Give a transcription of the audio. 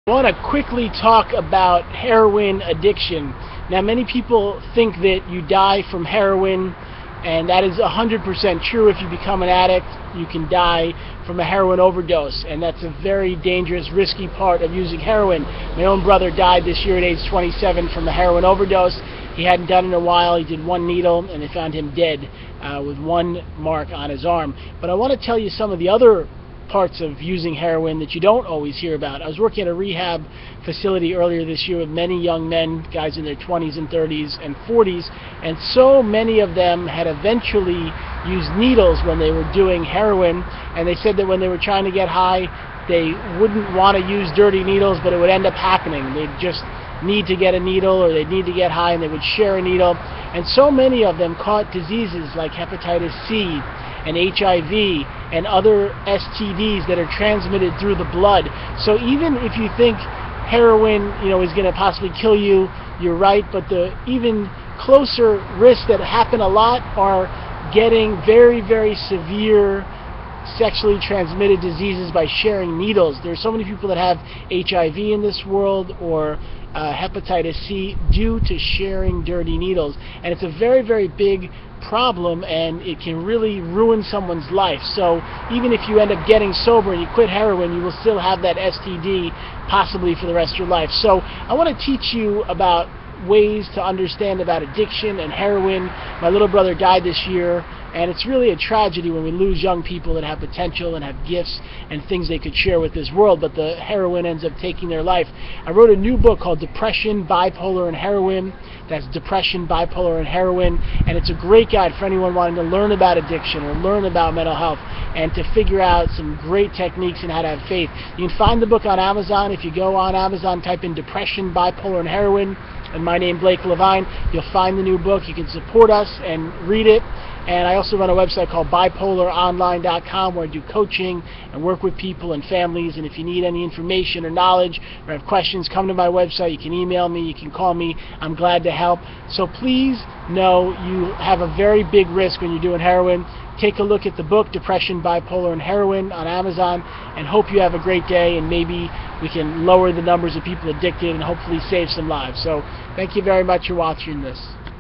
I want to quickly talk about heroin addiction. Now, many people think that you die from heroin, and that is 100% true. If you become an addict, you can die from a heroin overdose, and that's a very dangerous, risky part of using heroin. My own brother died this year at age 27 from a heroin overdose. He hadn't done it in a while. He did one needle, and they found him dead with one mark on his arm. But I want to tell you some of the other parts of using heroin that you don't always hear about. I was working at a rehab facility earlier this year with many young men, guys in their 20s and 30s and 40s, and so many of them had eventually used needles when they were doing heroin, and they said that when they were trying to get high, they wouldn't want to use dirty needles, but it would end up happening. They'd just need to get a needle, or they'd need to get high, and they would share a needle. And so many of them caught diseases like hepatitis C and HIV and other STDs that are transmitted through the blood. So even if you think heroin, is going to possibly kill you, you're right. But the even closer risks that happen a lot are getting very, very severe sexually transmitted diseases by sharing needles. There's so many people that have HIV in this world, or hepatitis C, due to sharing dirty needles. And it's a very, very big problem, and it can really ruin someone's life. So even if you end up getting sober and you quit heroin, you will still have that STD possibly for the rest of your life. So I want to teach you about ways to understand about addiction and heroin. My little brother died this year, and it's really a tragedy when we lose young people that have potential and have gifts and things they could share with this world, but the heroin ends up taking their life. I wrote a new book called Depression, Bipolar and Heroin. That's Depression, Bipolar and Heroin, and it's a great guide for anyone wanting to learn about addiction or learn about mental health and to figure out some great techniques and how to have faith. You can find the book on Amazon. If you go on Amazon, type in Depression, Bipolar and Heroin, and my name, Blake LeVine, you'll find the new book. You can support us and read it. And I also run a website called bipolaronline.com where I do coaching and work with people and families. And if you need any information or knowledge or have questions, come to my website. You can email me. You can call me. I'm glad to help. So please know you have a very big risk when you're doing heroin. Take a look at the book, Depression, Bipolar, and Heroin on Amazon, and hope you have a great day, and maybe we can lower the numbers of people addicted and hopefully save some lives. So thank you very much for watching this.